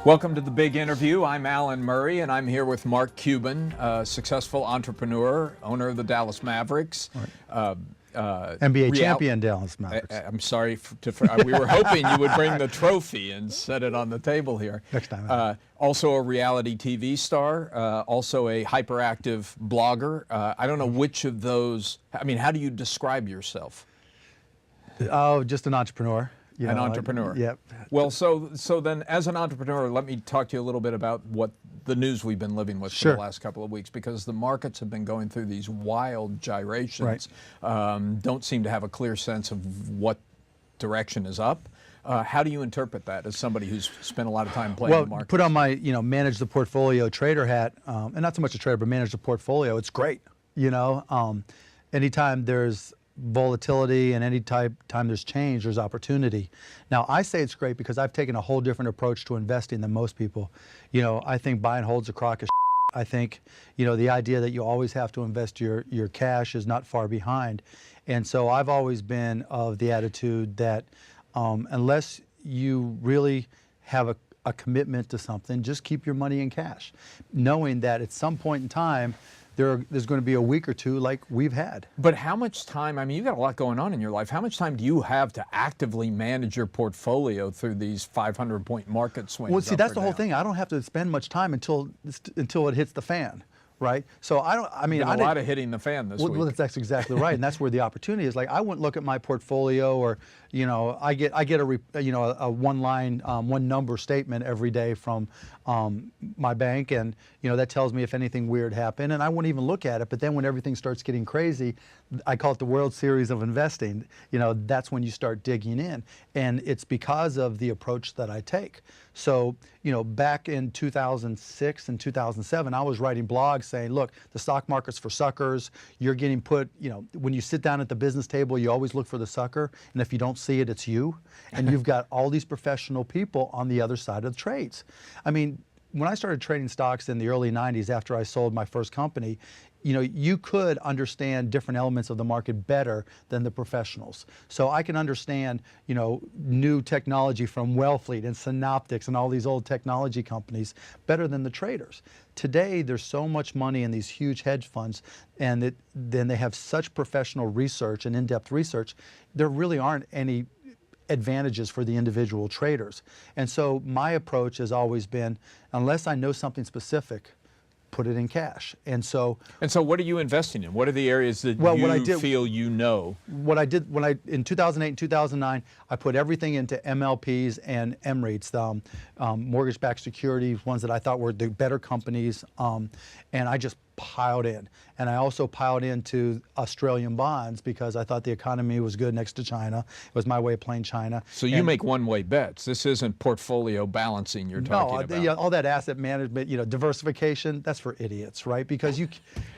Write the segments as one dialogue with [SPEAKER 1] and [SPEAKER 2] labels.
[SPEAKER 1] Welcome to The Big Interview. I'm Alan Murray, and I'm here with Mark Cuban, a successful entrepreneur, owner of the Dallas Mavericks.
[SPEAKER 2] NBA champion Dallas Mavericks.
[SPEAKER 1] I'm sorry, we were hoping you would bring the trophy and set it on the table here.
[SPEAKER 2] Next time.
[SPEAKER 1] Also a reality TV star, also a hyperactive blogger. I don't know which of those, I mean, how do you describe yourself?
[SPEAKER 2] Oh, just an entrepreneur.
[SPEAKER 1] An entrepreneur.
[SPEAKER 2] Yep.
[SPEAKER 1] Well, so then as an entrepreneur, let me talk to you a little bit about what the news we've been living with for the last couple of weeks, because the markets have been going through these wild gyrations.
[SPEAKER 2] Right.
[SPEAKER 1] Don't seem to have a clear sense of what direction is up. How do you interpret that as somebody who's spent a lot of time playing the market?
[SPEAKER 2] Put on my, manage the portfolio trader hat, and not so much a trader, but manage the portfolio. It's great. Anytime there's volatility and any time there's change, there's opportunity. Now, I say it's great because I've taken a whole different approach to investing than most people. I think buy and hold's a crock of shit. I think, the idea that you always have to invest your cash is not far behind. And so I've always been of the attitude that unless you really have a commitment to something, just keep your money in cash, knowing that at some point in time, there's going to be a week or two like we've had.
[SPEAKER 1] But how much time, I mean, you've got a lot going on in your life. How much time do you have to actively manage your portfolio through these 500-point market swings?
[SPEAKER 2] Well, see, that's the whole thing. I don't have to spend much time until it hits the fan, right? So I don't, I mean,
[SPEAKER 1] a lot of hitting the fan this week.
[SPEAKER 2] Well, that's exactly right, and that's where the opportunity is. Like, I wouldn't look at my portfolio, or I get a one-line, one-number statement every day from my bank, and that tells me if anything weird happened, and I wouldn't even look at it. But then when everything starts getting crazy, I call it the World Series of investing. That's when you start digging in, and it's because of the approach that I take. So, back in 2006 and 2007, I was writing blogs saying, look, the stock market's for suckers. You're getting put, when you sit down at the business table, you always look for the sucker, and if you don't see it, it's you. And you've got all these professional people on the other side of the trades. I mean, when I started trading stocks in the early 90s after I sold my first company, you could understand different elements of the market better than the professionals. So I can understand, new technology from Wellfleet and Synoptics and all these old technology companies better than the traders. Today, there's so much money in these huge hedge funds, and then they have such professional research and in-depth research, there really aren't any advantages for the individual traders. And so my approach has always been, unless I know something specific, put it in cash. And so
[SPEAKER 1] what are you investing in? What are the areas that you feel you know?
[SPEAKER 2] What I did in 2008 and 2009, I put everything into MLPs and MREITs, mortgage-backed securities, ones that I thought were the better companies, and I just piled in. And I also piled into Australian bonds because I thought the economy was good next to China. It was my way of playing China.
[SPEAKER 1] So you make one-way bets. This isn't portfolio balancing you're talking about.
[SPEAKER 2] No, all that asset management, diversification, that's for idiots, right? Because you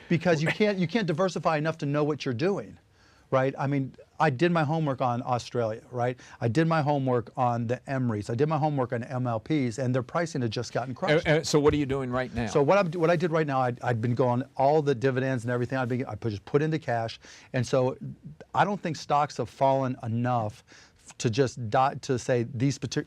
[SPEAKER 2] can't diversify enough to know what you're doing, right? I mean, I did my homework on Australia, right? I did my homework on the MREITs. I did my homework on MLPs, and their pricing had just gotten crushed.
[SPEAKER 1] So what are you doing right now?
[SPEAKER 2] So what I did right now, I'd been going all the dividends and everything. I just put into cash, and so I don't think stocks have fallen enough to say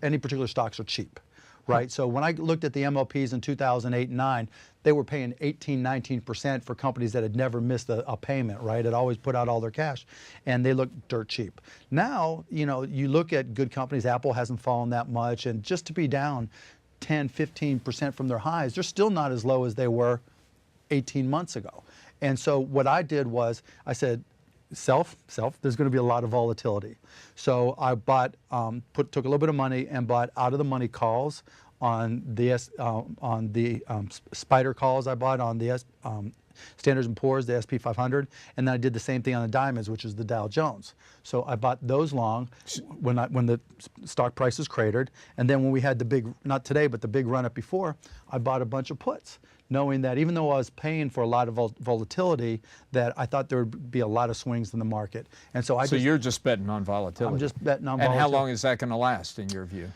[SPEAKER 2] any particular stocks are cheap. Right, so when I looked at the MLPs in 2008 and 9, they were paying 18, 19% for companies that had never missed a payment, right? Had always put out all their cash, and they looked dirt cheap. Now, you look at good companies, Apple hasn't fallen that much, and just to be down 10, 15% from their highs, they're still not as low as they were 18 months ago. And so what I did was, I said, there's going to be a lot of volatility. So I bought, took a little bit of money and bought out of the money calls on the spider calls. I bought on the Standards & Poor's, the SP 500, and then I did the same thing on the diamonds, which is the Dow Jones. So I bought those long when the stock prices cratered, and then when we had the big, not today, but the big run up before, I bought a bunch of puts, knowing that even though I was paying for a lot of volatility, that I thought there would be a lot of swings in the market. And so you're
[SPEAKER 1] just betting on volatility.
[SPEAKER 2] I'm just betting on volatility.
[SPEAKER 1] And how long is that going to last, in your view?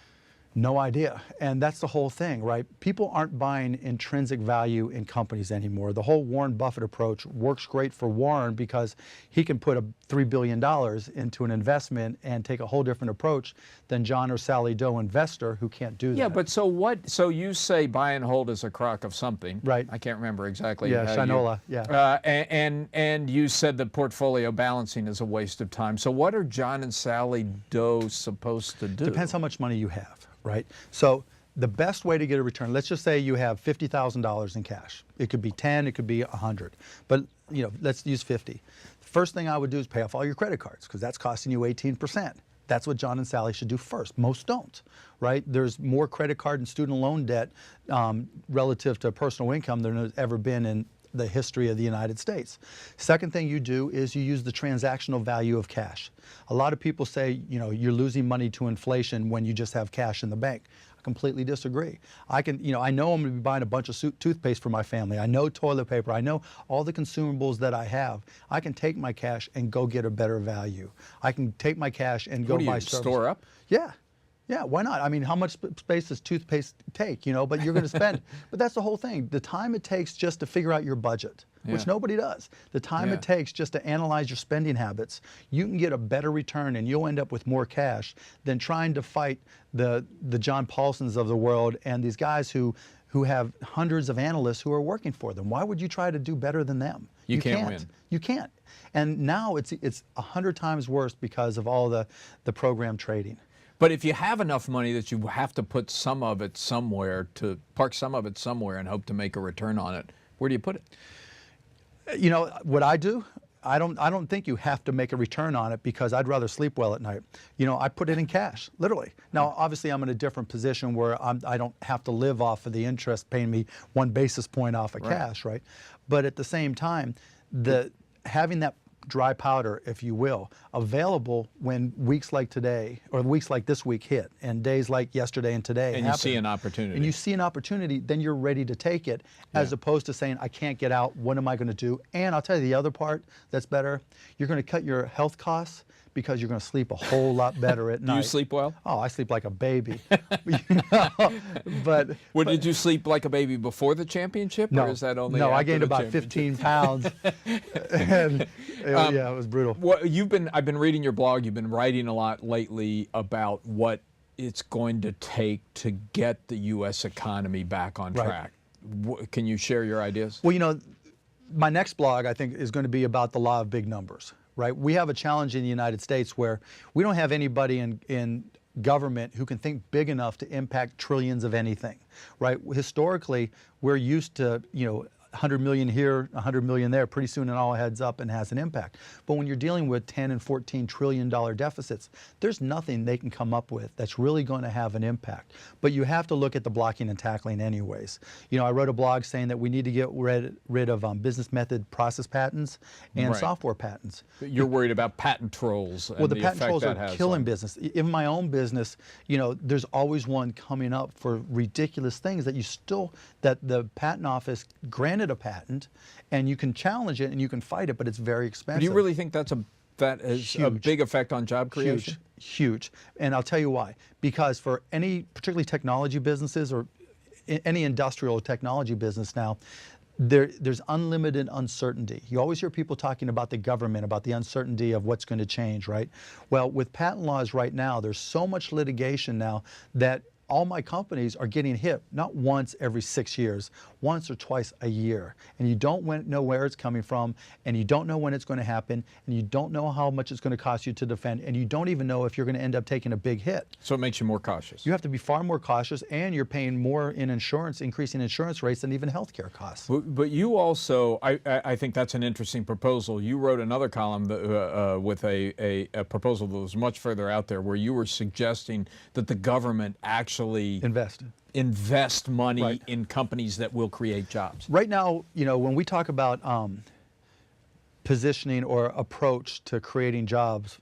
[SPEAKER 2] No idea. And that's the whole thing, right? People aren't buying intrinsic value in companies anymore. The whole Warren Buffett approach works great for Warren because he can put $3 billion into an investment and take a whole different approach than John or Sally Doe investor who can't do that.
[SPEAKER 1] Yeah, but so what? So you say buy and hold is a crock of something.
[SPEAKER 2] Right.
[SPEAKER 1] I can't remember exactly.
[SPEAKER 2] Yeah, Shinola, yeah.
[SPEAKER 1] And you said the portfolio balancing is a waste of time. So what are John and Sally Doe supposed to do?
[SPEAKER 2] Depends how much money you have, right? So the best way to get a return, let's just say you have $50,000 in cash. It could be 10, it could be 100, but let's use 50. First thing I would do is pay off all your credit cards because that's costing you 18%. That's what John and Sally should do first. Most don't, right? There's more credit card and student loan debt relative to personal income than there's ever been in the history of the United States. Second thing you do is you use the transactional value of cash. A lot of people say, you're losing money to inflation when you just have cash in the bank. I completely disagree. I know I'm going to be buying a bunch of toothpaste for my family. I know toilet paper. I know all the consumables that I have. I can take my cash and go get a better value. I can take my cash and go buy service.
[SPEAKER 1] Store up?
[SPEAKER 2] Yeah. Yeah, why not? I mean, how much space does toothpaste take, but you're going to spend. But that's the whole thing. The time it takes just to figure out your budget, which nobody does. The time it takes just to analyze your spending habits, you can get a better return and you'll end up with more cash than trying to fight the John Paulsons of the world and these guys who have hundreds of analysts who are working for them. Why would you try to do better than them?
[SPEAKER 1] You can't win.
[SPEAKER 2] You can't. And now it's 100 times worse because of all the program trading.
[SPEAKER 1] But if you have enough money that you have to put some of it somewhere, to park some of it somewhere and hope to make a return on it, where do you put it?
[SPEAKER 2] What I do, I don't think you have to make a return on it because I'd rather sleep well at night. I put it in cash, literally. Now, obviously, I'm in a different position where I don't have to live off of the interest paying me 1 basis point off of cash, right? But at the same time, having that dry powder, if you will, available when weeks like today or weeks like this week hit and days like yesterday and today
[SPEAKER 1] and
[SPEAKER 2] happen,
[SPEAKER 1] you see an opportunity.
[SPEAKER 2] And you see an opportunity, then you're ready to take it as opposed to saying, I can't get out, what am I going to do? And I'll tell you the other part that's better, you're going to cut your health costs because you're going to sleep a whole lot better at night.
[SPEAKER 1] Do you sleep well?
[SPEAKER 2] Oh, I sleep like a baby.
[SPEAKER 1] Did you sleep like a baby before the championship?
[SPEAKER 2] No,
[SPEAKER 1] or is that only
[SPEAKER 2] no.
[SPEAKER 1] after
[SPEAKER 2] I gained
[SPEAKER 1] the
[SPEAKER 2] about 15 pounds. And it was brutal.
[SPEAKER 1] Well, I've been reading your blog. You've been writing a lot lately about what it's going to take to get the U.S. economy back on track. Can you share your ideas?
[SPEAKER 2] Well, my next blog, I think, is going to be about the law of big numbers. Right? We have a challenge in the United States where we don't have anybody in government who can think big enough to impact trillions of anything. Right? Historically, we're used to, 100 million here, 100 million there, pretty soon it all heads up and has an impact. But when you're dealing with 10 and 14 trillion dollar deficits, there's nothing they can come up with that's really going to have an impact. But you have to look at the blocking and tackling anyways. I wrote a blog saying that we need to get rid of business method process patents and software patents.
[SPEAKER 1] You're worried about patent trolls and
[SPEAKER 2] the patent trolls are killing business. In my own business, there's always one coming up for ridiculous things that the patent office granted a patent, and you can challenge it and you can fight it, but it's very expensive.
[SPEAKER 1] Do you really think that is a big effect on job creation?
[SPEAKER 2] Huge. And I'll tell you why. Because for any, particularly technology businesses or any industrial technology business now, there's unlimited uncertainty. You always hear people talking about the government, about the uncertainty of what's going to change, right? Well, with patent laws right now, there's so much litigation now that all my companies are getting hit, not once every 6 years, once or twice a year. And you don't know where it's coming from, and you don't know when it's going to happen, and you don't know how much it's going to cost you to defend, and you don't even know if you're going to end up taking a big hit.
[SPEAKER 1] So it makes you more cautious.
[SPEAKER 2] You have to be far more cautious, and you're paying more in insurance, increasing insurance rates than even healthcare costs.
[SPEAKER 1] But you also, I think that's an interesting proposal. You wrote another column with a proposal that was much further out there, where you were suggesting that the government actually invest money in companies that will create jobs.
[SPEAKER 2] Right now, when we talk about positioning or approach to creating jobs,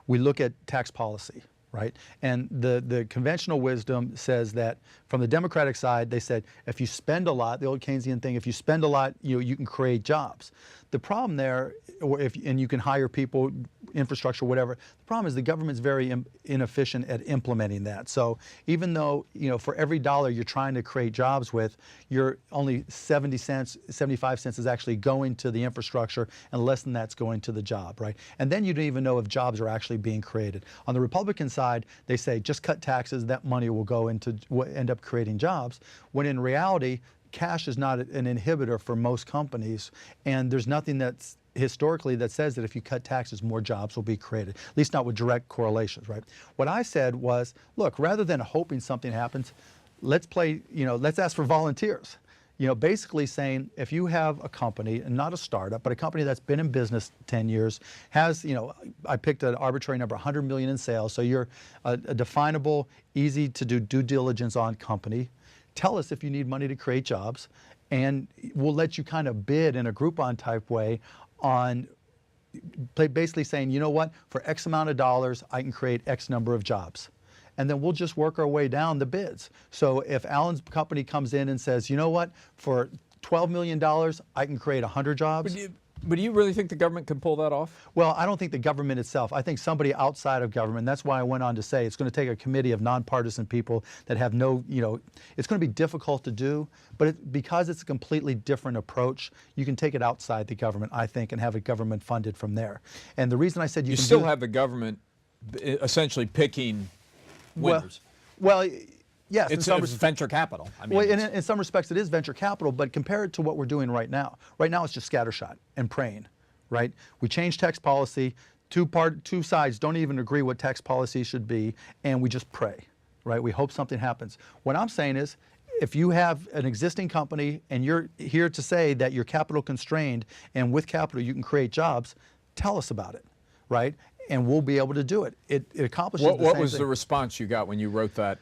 [SPEAKER 2] we look at tax policy, right? And the conventional wisdom says that from the Democratic side, they said if you spend a lot, the old Keynesian thing, if you spend a lot, you can create jobs. The problem there, and you can hire people infrastructure, whatever. The problem is the government's very inefficient at implementing that. So even though, for every dollar you're trying to create jobs with, you're only 70 cents, 75 cents is actually going to the infrastructure, and less than that's going to the job, right? And then you don't even know if jobs are actually being created. On the Republican side, they say just cut taxes, that money will end up creating jobs, when in reality, cash is not an inhibitor for most companies, and there's nothing that's historically that says that if you cut taxes, more jobs will be created, at least not with direct correlations, right? What I said was, look, rather than hoping something happens, let's ask for volunteers. Basically saying, if you have a company, and not a startup, but a company that's been in business 10 years, has, I picked an arbitrary number, 100 million in sales, so you're a definable, easy to do due diligence on company. Tell us if you need money to create jobs, and we'll let you kind of bid in a Groupon type way on basically saying, you know what, for X amount of dollars, I can create X number of jobs. And then we'll just work our way down the bids. So if Alan's company comes in and says, you know what, for $12 million, I can create 100 jobs.
[SPEAKER 1] But do you really think the government can pull that off?
[SPEAKER 2] Well, I don't think the government itself. I think somebody outside of government. That's why I went on to say it's going to take a committee of nonpartisan people that have no, it's going to be difficult to do, but because it's a completely different approach, you can take it outside the government, I think, and have it government funded from there. And the reason I said you can
[SPEAKER 1] still have the government essentially picking winners.
[SPEAKER 2] Well, yes,
[SPEAKER 1] it's venture capital. I mean,
[SPEAKER 2] well, in some respects, it is venture capital, but compare it to what we're doing right now. Right now, it's just scattershot and praying, right? We change tax policy. Two sides don't even agree what tax policy should be, and we just pray, right? We hope something happens. What I'm saying is, if you have an existing company and you're here to say that you're capital constrained, and with capital you can create jobs, tell us about it, right? And we'll be able to do it. It accomplishes the same thing.
[SPEAKER 1] What was the response you got when you wrote that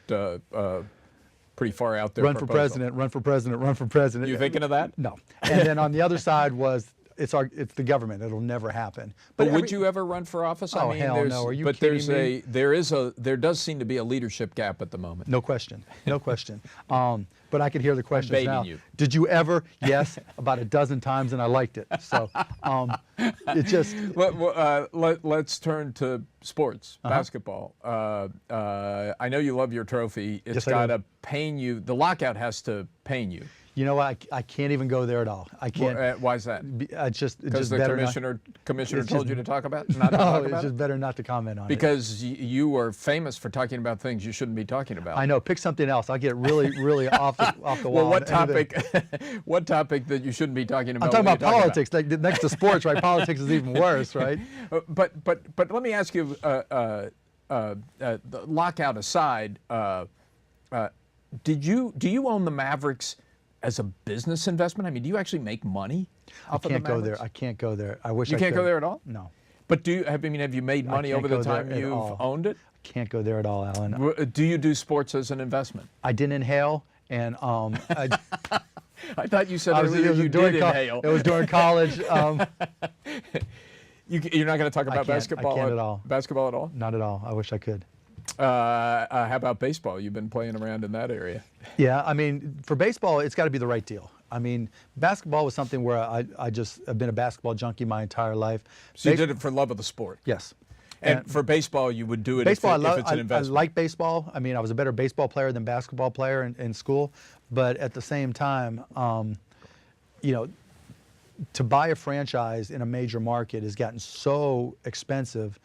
[SPEAKER 1] pretty far out there
[SPEAKER 2] Run for president, run for president, run for president.
[SPEAKER 1] You thinking of that?
[SPEAKER 2] No. And then on the other side was, it's the government. It'll never happen.
[SPEAKER 1] But would you ever run for office?
[SPEAKER 2] Oh, hell no. Are you kidding me?
[SPEAKER 1] There does seem to be a leadership gap at the moment.
[SPEAKER 2] No question. No question. But I could hear the questions now.
[SPEAKER 1] You.
[SPEAKER 2] Did you ever? Yes, about a dozen times, and I liked it. So it just.
[SPEAKER 1] Let's turn to sports, basketball. I know you love your trophy. It's got to pain you. The lockout has to pain you.
[SPEAKER 2] You know what? I can't even go there at all. I can't.
[SPEAKER 1] Why is that?
[SPEAKER 2] It's just
[SPEAKER 1] because the commissioner told you to talk about.
[SPEAKER 2] It's just better not to comment on it.
[SPEAKER 1] Because you are famous for talking about things you shouldn't be talking about.
[SPEAKER 2] I know. Pick something else. I'll get really, really off the wall.
[SPEAKER 1] Well, what topic? What topic that you shouldn't be talking about?
[SPEAKER 2] I'm talking about politics. Like, next to sports, right? Politics is even worse, right?
[SPEAKER 1] But let me ask you. The lockout aside, do you own the Mavericks as a business investment? I mean, do you actually make money off of the Mavericks?
[SPEAKER 2] I can't go there. I can't go there. I wish I could.
[SPEAKER 1] You can't go there at all?
[SPEAKER 2] No.
[SPEAKER 1] But have you made money over the time you've owned it?
[SPEAKER 2] I can't go there at all, Alan.
[SPEAKER 1] Do you do sports as an investment?
[SPEAKER 2] I didn't inhale, and
[SPEAKER 1] I thought you said earlier you did inhale.
[SPEAKER 2] It was during college.
[SPEAKER 1] You're not going to talk about basketball?
[SPEAKER 2] I can't at all.
[SPEAKER 1] Basketball at all?
[SPEAKER 2] Not at all. I wish I could.
[SPEAKER 1] How about baseball? You've been playing around in that area.
[SPEAKER 2] Yeah, I mean, for baseball, it's got to be the right deal. I mean, basketball was something where I just have been a basketball junkie my entire life.
[SPEAKER 1] So you did it for love of the sport?
[SPEAKER 2] Yes.
[SPEAKER 1] And for baseball, you would do it if it's an investment?
[SPEAKER 2] I like baseball. I mean, I was a better baseball player than basketball player in school. But at the same time, to buy a franchise in a major market has gotten so expensive.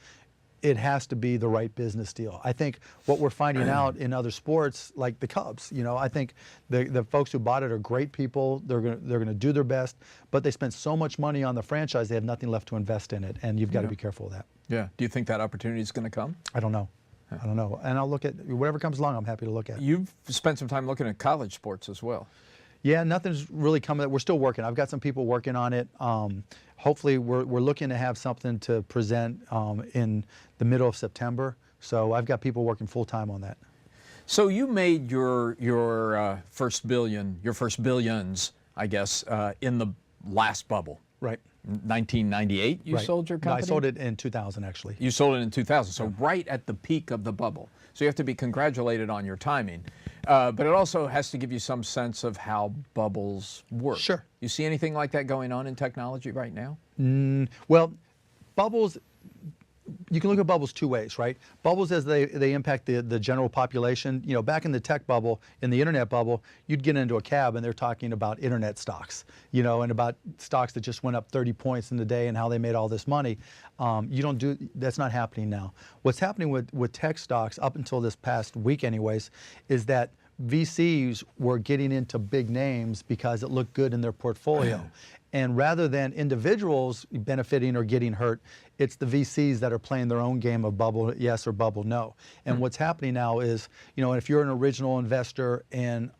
[SPEAKER 2] It has to be the right business deal. I think what we're finding out in other sports, like the Cubs, I think the folks who bought it are great people. They're gonna do their best, but they spent so much money on the franchise, they have nothing left to invest in it, and you've got to be careful of that.
[SPEAKER 1] Yeah. Do you think that opportunity is going to come?
[SPEAKER 2] I don't know. I don't know. And I'll look at whatever comes along. I'm happy to look at.
[SPEAKER 1] You've spent some time looking at college sports as well.
[SPEAKER 2] Yeah, nothing's really coming. We're still working. I've got some people working on it. Hopefully, we're looking to have something to present in the middle of September. So I've got people working full time on that.
[SPEAKER 1] So you made your first billions, I guess, in the last bubble.
[SPEAKER 2] Right.
[SPEAKER 1] 1998, you sold your company?
[SPEAKER 2] No, I sold it in 2000, actually.
[SPEAKER 1] You sold it in 2000, so right at the peak of the bubble. So you have to be congratulated on your timing. But it also has to give you some sense of how bubbles work.
[SPEAKER 2] Sure.
[SPEAKER 1] You see anything like that going on in technology right now?
[SPEAKER 2] Well, bubbles, you can look at bubbles two ways, right? Bubbles as they impact the general population. You know, back in the tech bubble, in the internet bubble, you'd get into a cab and they're talking about internet stocks, you know, and about stocks that just went up 30 points in the day and how they made all this money. That's not happening now. What's happening with tech stocks up until this past week anyways, is that VCs were getting into big names because it looked good in their portfolio. And rather than individuals benefiting or getting hurt, it's the VCs that are playing their own game of bubble yes or bubble no. And what's happening now is, you know, if you're an original investor in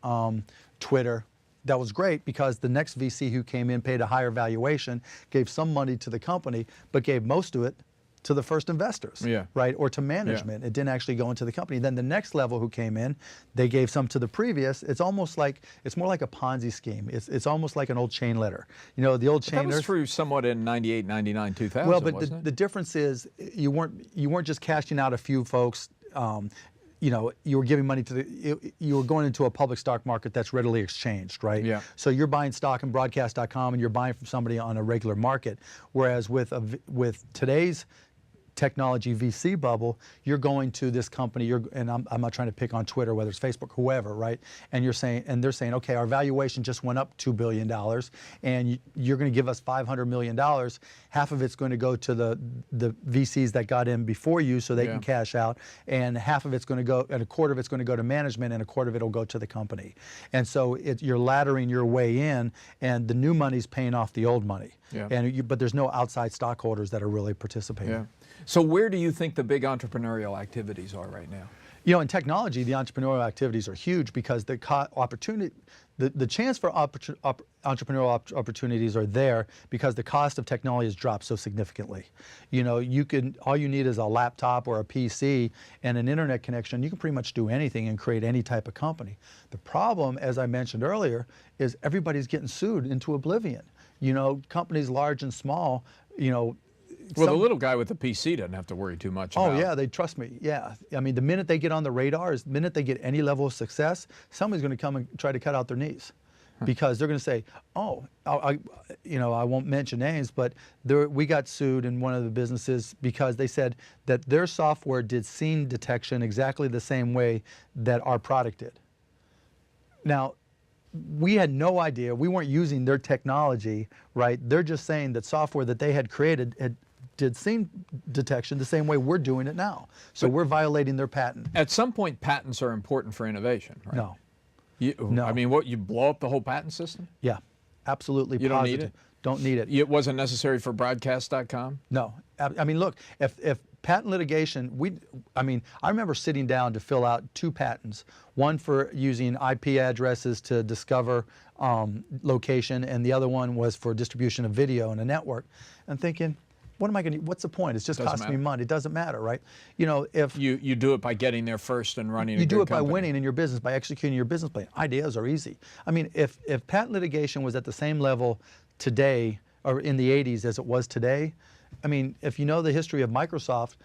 [SPEAKER 2] Twitter, that was great because the next VC who came in paid a higher valuation, gave some money to the company, but gave most of it to the first investors, right, or to management. It didn't actually go into the company. Then the next level who came in, they gave some to the previous. It's almost like, it's more like a Ponzi scheme. It's almost like an old chain letter. You know, the old chain letter.
[SPEAKER 1] That was true somewhat in 98, 99, 2000,
[SPEAKER 2] well, but
[SPEAKER 1] wasn't
[SPEAKER 2] the difference is you weren't just cashing out a few folks. You know, you were giving money to you were going into a public stock market that's readily exchanged, right?
[SPEAKER 1] Yeah.
[SPEAKER 2] So you're buying stock in broadcast.com and you're buying from somebody on a regular market. Whereas with today's technology VC bubble, you're going to this company, and I'm not trying to pick on Twitter, whether it's Facebook, whoever, right? And they're saying, okay, our valuation just went up $2 billion, and you're going to give us $500 million. Half of it's going to go to the VCs that got in before you, so they can cash out, and half of it's going to go, and a quarter of it's going to go to management, and a quarter of it will go to the company. And so you're laddering your way in, and the new money's paying off the old money. But there's no outside stockholders that are really participating.
[SPEAKER 1] So where do you think the big entrepreneurial activities are right now?
[SPEAKER 2] You know, in technology, the entrepreneurial activities are huge because the opportunity, the chance for entrepreneurial opportunities are there because the cost of technology has dropped so significantly. You know, all you need is a laptop or a PC and an internet connection. You can pretty much do anything and create any type of company. The problem, as I mentioned earlier, is everybody's getting sued into oblivion. You know, companies large and small, you know.
[SPEAKER 1] Well, the little guy with the PC doesn't have to worry too much about.
[SPEAKER 2] Oh yeah, they trust me. Yeah, I mean, the minute they get on the radar, the minute they get any level of success, somebody's going to come and try to cut out their knees, because they're going to say, "Oh, I won't mention names, but we got sued in one of the businesses because they said that their software did scene detection exactly the same way that our product did." Now, we had no idea. We weren't using their technology, right? They're just saying that software that they had created did scene detection the same way we're doing it now. So we're violating their patent.
[SPEAKER 1] At some point, patents are important for innovation, right?
[SPEAKER 2] No.
[SPEAKER 1] No. I mean, what, you blow up the whole patent system?
[SPEAKER 2] Yeah, absolutely.
[SPEAKER 1] You don't need it?
[SPEAKER 2] Don't need it.
[SPEAKER 1] It wasn't necessary for broadcast.com?
[SPEAKER 2] No. I mean, look, if patent litigation, I remember sitting down to fill out 2 patents, one for using IP addresses to discover location, and the other one was for distribution of video in a network, and thinking, what's the point? It's just costing me money. It doesn't matter, right? You know, if
[SPEAKER 1] you do it by getting there first and running a good
[SPEAKER 2] company. You do it by
[SPEAKER 1] winning
[SPEAKER 2] in your business, by executing your business plan. Ideas are easy. I mean, if patent litigation was at the same level today, or in the 80s as it was today, I mean, if you know the history of Microsoft,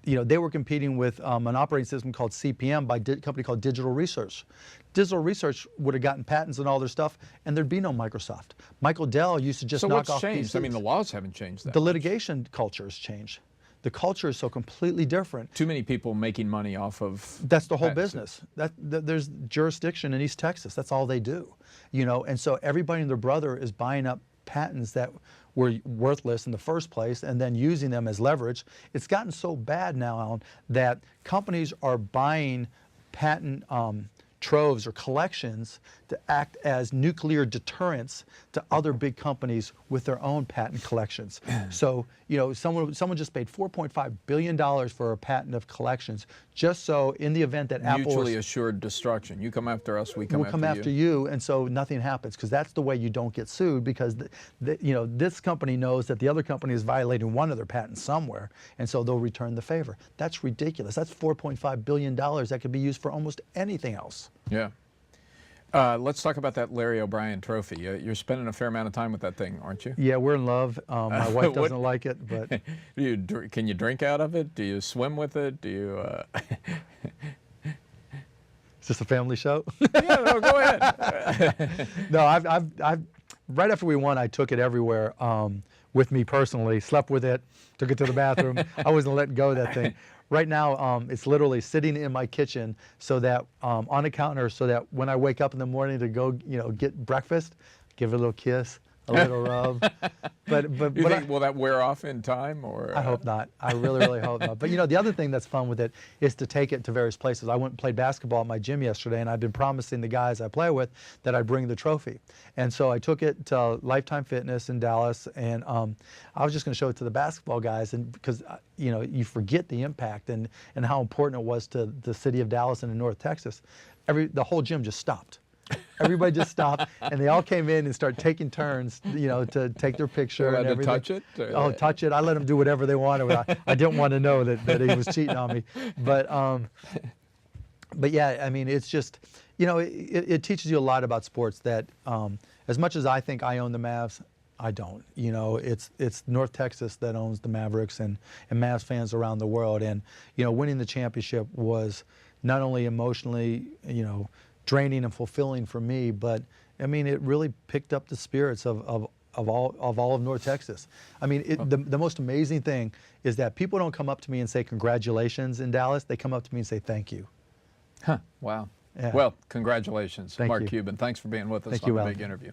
[SPEAKER 2] you know, they were competing with an operating system called CP/M by a company called Digital Research. Digital Research would have gotten patents and all their stuff, and there'd be no Microsoft. Michael Dell used to just knock off PCs.
[SPEAKER 1] So what's changed? I mean, the laws haven't changed that
[SPEAKER 2] The
[SPEAKER 1] much.
[SPEAKER 2] litigation culture has changed. The culture is so completely different.
[SPEAKER 1] Too many people making money off of.
[SPEAKER 2] That's the whole business. There's jurisdiction in East Texas. That's all they do. You know, and so everybody and their brother is buying up patents that were worthless in the first place and then using them as leverage. It's gotten so bad now, Alan, that companies are buying patent troves or collections to act as nuclear deterrents to other big companies with their own patent collections. So, you know, someone just paid $4.5 billion for a patent of collections, just so in the event that Apple
[SPEAKER 1] mutually assured destruction. You come after us, we'll
[SPEAKER 2] come after you, and so nothing happens, because that's the way you don't get sued, because you know, this company knows that the other company is violating one of their patents somewhere, and so they'll return the favor. That's ridiculous. That's $4.5 billion that could be used for almost anything else.
[SPEAKER 1] Yeah. Let's talk about that Larry O'Brien trophy. You're spending a fair amount of time with that thing, aren't you?
[SPEAKER 2] Yeah, we're in love. My wife doesn't like it, but
[SPEAKER 1] can you drink out of it? Do you swim with it? Do you?
[SPEAKER 2] Is this a family show?
[SPEAKER 1] Yeah, no, go ahead.
[SPEAKER 2] No, I've right after we won, I took it everywhere. with me personally, slept with it, took it to the bathroom. I wasn't letting go of that thing. Right now, it's literally sitting in my kitchen so that on a counter, so that when I wake up in the morning to go, get breakfast, give it a little kiss, a little rub.
[SPEAKER 1] Will that wear off in time, or?
[SPEAKER 2] I hope not. I really, really hope not. But the other thing that's fun with it is to take it to various places. I went and played basketball at my gym yesterday, and I've been promising the guys I play with that I'd bring the trophy. And so I took it to Lifetime Fitness in Dallas, and I was just going to show it to the basketball guys, and because you forget the impact and how important it was to the city of Dallas and in North Texas. The whole gym just stopped. Everybody just stopped, and they all came in and started taking turns, to take their picture and everything.
[SPEAKER 1] Touch it?
[SPEAKER 2] Oh, touch it! I let them do whatever they wanted. I didn't want to know that he was cheating on me, but yeah, I mean, it's just, it teaches you a lot about sports that, as much as I think I own the Mavs, I don't. It's North Texas that owns the Mavericks and Mavs fans around the world, and winning the championship was not only emotionally, draining and fulfilling for me, but I mean, it really picked up the spirits of all of North Texas. I mean, the most amazing thing is that people don't come up to me and say congratulations in Dallas. They come up to me and say thank you.
[SPEAKER 1] Huh. Wow.
[SPEAKER 2] Yeah.
[SPEAKER 1] Well, congratulations,
[SPEAKER 2] Thank
[SPEAKER 1] Mark
[SPEAKER 2] you.
[SPEAKER 1] Cuban. Thanks for being with us
[SPEAKER 2] Thank
[SPEAKER 1] on
[SPEAKER 2] you,
[SPEAKER 1] the
[SPEAKER 2] Alan.
[SPEAKER 1] big interview.